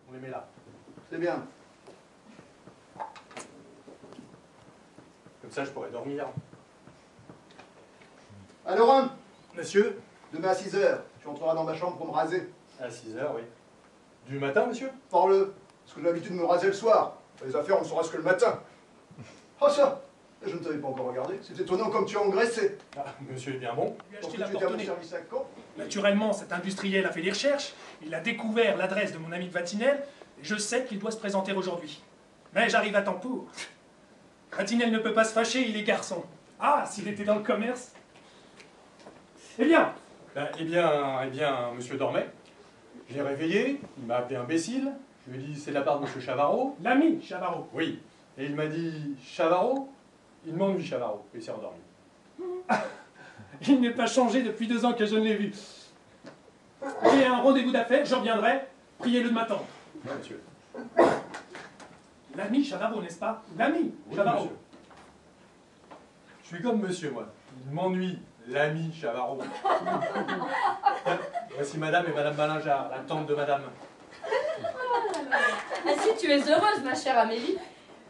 On les met là. C'est bien. Comme ça, je pourrais dormir. Alors, Laurent, Monsieur? demain à 6 h, tu entreras dans ma chambre pour me raser. À 6 h, oui. Du matin, monsieur? Parle, parce que j'ai l'habitude de me raser le soir. Les affaires, on ne se rase que le matin. Oh ça, je ne t'avais pas encore regardé. C'est étonnant comme tu as engraissé. Ah, monsieur est bien bon. Lui Parce acheter que la tu étais à mon porte-nez. service à quand? Naturellement, cet industriel a fait des recherches, il a découvert l'adresse de mon ami de Vatinel, et je sais qu'il doit se présenter aujourd'hui. Mais j'arrive à temps pour. Vatinel ne peut pas se fâcher, il est garçon. Ah, s'il était dans le commerce. Eh bien, Eh bien, monsieur dormait. Je l'ai réveillé, il m'a appelé imbécile. Je lui ai dit, c'est de la part de monsieur Chavarot. l'ami Chavarot. Oui. Et il m'a dit, Chavarot? Il m'ennuie, Chavarot. Et il s'est endormi. Il n'est pas changé depuis 2 ans que je ne l'ai vu. J'ai un rendez-vous d'affaires, je reviendrai. Priez-le de m'attendre. Oui, monsieur. L'ami Chavarot, n'est-ce pas? L'ami Oui, Chavarot. monsieur. Je suis comme monsieur, moi. Il m'ennuie, l'ami Chavarot. Voici madame et madame Malingear, la tante de madame. Ah si, tu es heureuse, ma chère Amélie.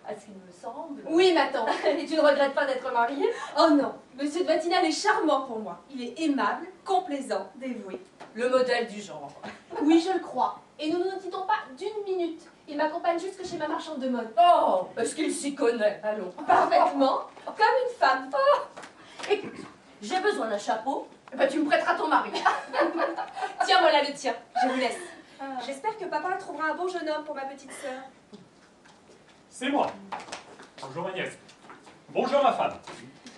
À ce qu'il me semble. Oui, ma tante. Et tu ne regrettes pas d'être mariée? Oh non, Monsieur de Vatinal est charmant pour moi. Il est aimable, complaisant, dévoué. Le modèle du genre. Oui, je le crois. Et nous ne nous quittons pas d'1 minute. Il m'accompagne jusque chez ma marchande de mode. Oh, est-ce qu'il s'y connaît? Allons. Parfaitement, comme une femme. Écoute, j'ai besoin d'un chapeau. Eh ben, tu me prêteras ton mari. Tiens, voilà le tien. Je vous laisse. J'espère que papa trouvera un bon jeune homme pour ma petite sœur. C'est moi. Bonjour Agnès. Bonjour ma femme.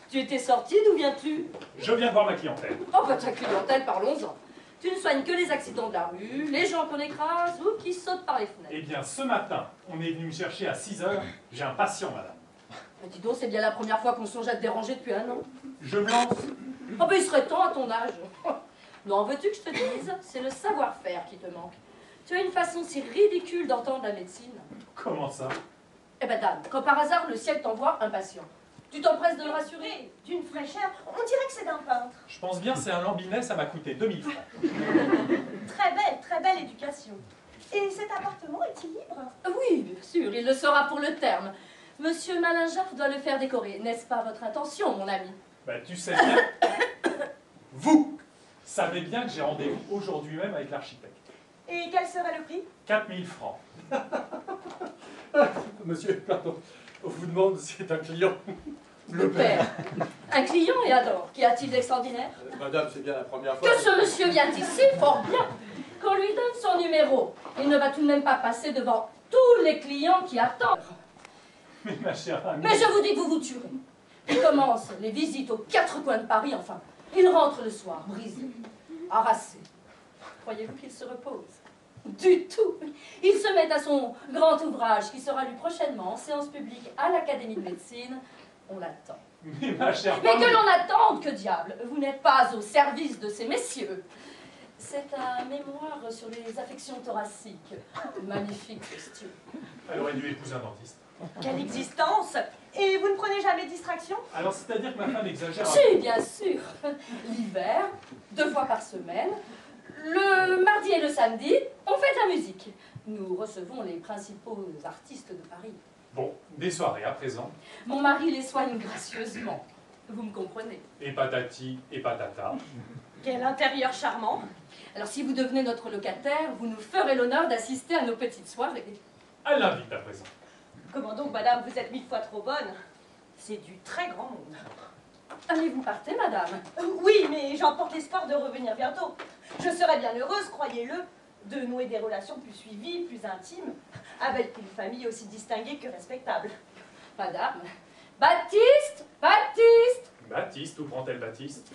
Tu étais sortie, d'où viens-tu? Je viens voir ma clientèle. Oh, bah ta clientèle, parlons-en. Tu ne soignes que les accidents de la rue, les gens qu'on écrase ou qui sautent par les fenêtres. Eh bien, ce matin, on est venu me chercher à 6 h. J'ai un patient, madame. Mais dis donc, c'est bien la première fois qu'on songe à te déranger depuis 1 an. Je me lance. Oh, ben il serait temps à ton âge. Non, veux-tu que je te dise, c'est le savoir-faire qui te manque. Tu as une façon si ridicule d'entendre la médecine. Comment ça? Eh ben Dame, quand par hasard le ciel t'envoie un patient, tu t'empresses de le rassurer. D'une fraîcheur, on dirait que c'est d'un peintre. Je pense bien c'est un lambinet, ça m'a coûté 2000 francs. Très belle éducation. Et cet appartement est-il libre? Oui, bien sûr, il le sera pour le terme. Monsieur Malingear doit le faire décorer. N'est-ce pas votre intention, mon ami? Ben, tu sais bien... Vous savez bien que j'ai rendez-vous aujourd'hui même avec l'architecte. Et quel serait le prix? 4000 francs. Monsieur, pardon, on vous demande si c'est un client. Le père. Un client et alors, qu'y a-t-il d'extraordinaire? Madame, c'est bien la première fois. Que ce monsieur vient ici, fort bien. Qu'on lui donne son numéro. Il ne va tout de même pas passer devant tous les clients qui attendent. Mais ma chère amie... Mais je vous dis que vous vous tuerez. Il commence les visites aux 4 coins de Paris, enfin. Il rentre le soir, brisé, harassé. Croyez-vous qu'il se repose? Du tout. Il se met à son grand ouvrage qui sera lu prochainement en séance publique à l'Académie de médecine. On l'attend. Mais ma chère Mais femme... que l'on attende, que diable! Vous n'êtes pas au service de ces messieurs. C'est un mémoire sur les affections thoraciques. Magnifique costume. Elle aurait dû épouser un dentiste. Quelle existence! Et vous ne prenez jamais de distraction? Alors, c'est-à-dire que ma femme exagère... Si, bien sûr. L'hiver, 2 fois par semaine, le mardi et le samedi, on fait de la musique. Nous recevons les principaux artistes de Paris. Bon, des soirées à présent. Mon mari les soigne gracieusement. Vous me comprenez. Et patati et patata. Quel intérieur charmant! Alors si vous devenez notre locataire, vous nous ferez l'honneur d'assister à nos petites soirées. Elle l'invite à présent. Comment donc, madame, vous êtes 1000 fois trop bonne? C'est du très grand monde. Allez, vous partez, madame? Oui, mais j'emporte l'espoir de revenir bientôt. Je serais bien heureuse, croyez-le, de nouer des relations plus suivies, plus intimes, avec une famille aussi distinguée que respectable. Madame? Baptiste! Baptiste! Baptiste Baptiste, où prend-elle Baptiste?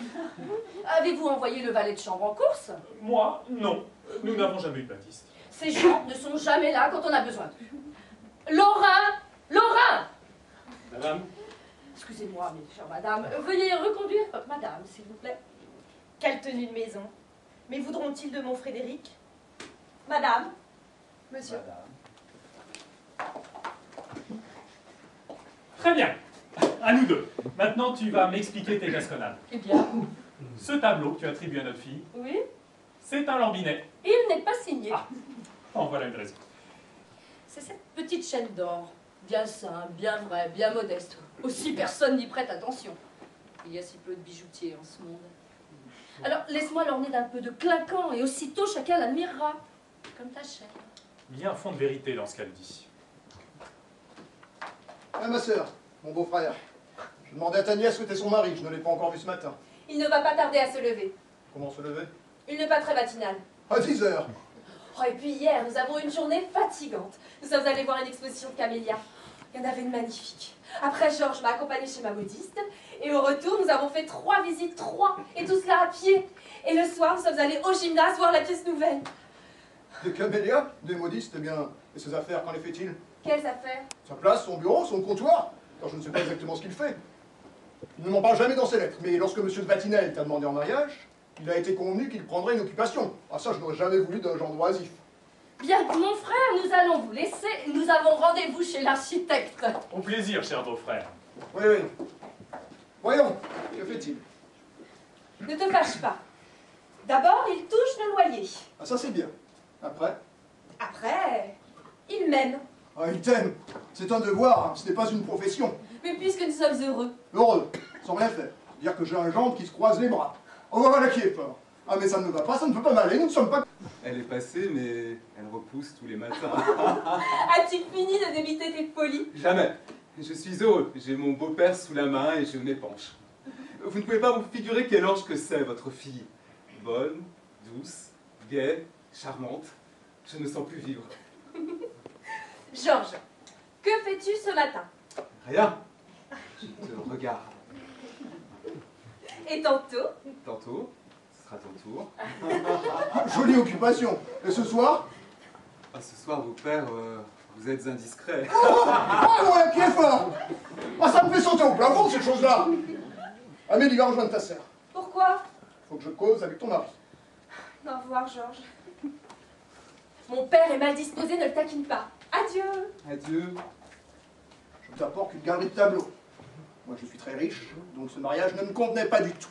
Avez-vous envoyé le valet de chambre en course? Moi, non. Nous n'avons jamais eu de Baptiste. Ces gens ne sont jamais là quand on a besoin d'eux. Laura! Laura! Madame, Excusez-moi, mais chère madame, veuillez reconduire madame, s'il vous plaît. Quelle tenue de maison. Mais voudront-ils de mon Frédéric? Madame? Monsieur? Très bien. À nous deux. Maintenant, tu vas m'expliquer tes gasconnades. Eh bien, Ce tableau que tu attribues à notre fille, oui, c'est un lambinet. il n'est pas signé. Ah. En voilà une raison. C'est cette petite chaîne d'or, bien simple, bien vraie, bien modeste. Aussi personne n'y prête attention. Il y a si peu de bijoutiers en ce monde. Alors, laisse-moi l'orner d'un peu de clinquant et aussitôt chacun l'admirera. Comme ta chaîne. Il y a un fond de vérité dans ce qu'elle dit. Ah, ma sœur, mon beau-frère. Je demandais à ta nièce où était son mari, je ne l'ai pas encore vu ce matin. Il ne va pas tarder à se lever. Comment se lever? Il n'est pas très matinal. À 10 heures. Oh, et puis hier, nous avons eu une journée fatigante. Nous sommes allés voir une exposition de camélias. Il y en avait une magnifique. Après, Georges m'a accompagnée chez ma modiste. Et au retour, nous avons fait 3 visites, 3. Et tout cela à pied. Et le soir, nous sommes allés au gymnase voir la pièce nouvelle. Des camélias, des modistes, eh bien, et ses affaires, qu'en les fait-il? Quelles affaires? Sa place, son bureau, son comptoir? Alors je ne sais pas exactement ce qu'il fait. Il ne m'en parle jamais dans ses lettres, mais lorsque M. de Vatinel t'a demandé en mariage, il a été convenu qu'il prendrait une occupation. Ah ça, je n'aurais jamais voulu d'un genre oisif. Bien, mon frère, nous allons vous laisser. Nous avons rendez-vous chez l'architecte. Au plaisir, cher beau-frère. Oui, oui. Voyons, que fait-il? Ne te fâche pas. D'abord, il touche le loyer. Ah ça c'est bien. Après? Après, il m'aime. Ah, il t'aime. C'est un devoir, hein. Ce n'est pas une profession. Mais puisque nous sommes heureux, Heureux, sans rien faire. Dire que j'ai un gendre qui se croise les bras. Oh voilà qui est fort. Ah mais ça ne va pas, ça ne peut pas m'aller, nous ne sommes pas... Elle est passée, mais elle repousse tous les matins. As-tu fini de débiter tes folies? Jamais. Je suis heureux. J'ai mon beau-père sous la main et je m'épanche. Vous ne pouvez pas vous figurer quel ange que c'est, votre fille. Bonne, douce, gaie, charmante. Je ne sens plus vivre. Georges, que fais-tu ce matin? Rien. Je te regarde. Et tantôt? Tantôt, ce sera ton tour. Jolie occupation. Et ce soir? Ah, ce soir, vos pères, vous êtes indiscrets. Oh ouais, qui est fort. Ah ça me fait sauter au plafond cette chose-là. Amélie, va rejoindre ta sœur. Pourquoi? Faut que je cause avec ton mari. Au revoir, Georges. Mon père est mal disposé, ne le taquine pas. Adieu. Adieu. Je ne t'apporte qu'une galerie de tableaux. Moi je suis très riche, donc ce mariage ne me convenait pas du tout.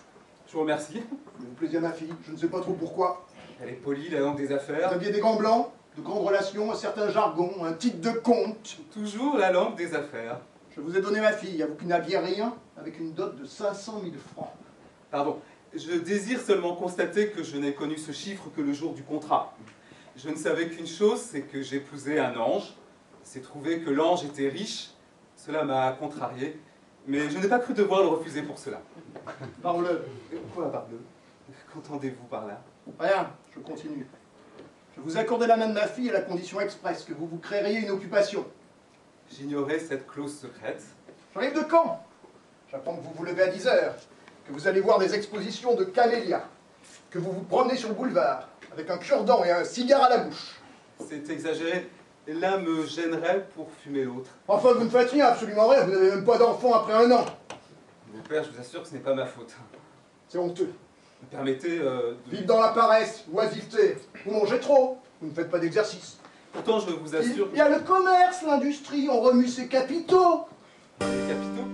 Je vous remercie. Vous plaisez à ma fille, je ne sais pas trop pourquoi. Elle est polie, la langue des Vous affaires. aviez des gants blancs, de grandes relations, un certain jargon, un titre de comte. Toujours la langue des affaires. Je vous ai donné ma fille, à vous qui n'aviez rien, avec une dot de 500 000 francs. Pardon. Je désire seulement constater que je n'ai connu ce chiffre que le jour du contrat. Je ne savais qu'une chose, c'est que j'épousais un ange. Il s'est trouvé que l'ange était riche. Cela m'a contrarié. Mais je n'ai pas cru devoir le refuser pour cela. Parle-le. Quoi, parbleu? Qu'entendez-vous par là? Rien, je continue. Je vous accordais la main de ma fille à la condition expresse que vous vous créeriez une occupation. J'ignorais cette clause secrète. J'arrive de Caen. J'apprends que vous vous levez à 10 heures, que vous allez voir des expositions de camélias, que vous vous promenez sur le boulevard, avec un cure-dent et un cigare à la bouche. C'est exagéré. L'un me gênerait pour fumer l'autre. Enfin, vous ne faites rien, absolument rien, vous n'avez même pas d'enfant après 1 an. Mon père, je vous assure que ce n'est pas ma faute. C'est honteux. Me permettez de... Vivre dans la paresse, l'oisiveté, vous mangez trop, vous ne faites pas d'exercice. Pourtant, je vous assure... Il y a le commerce, l'industrie, on remue ses capitaux. Les capitaux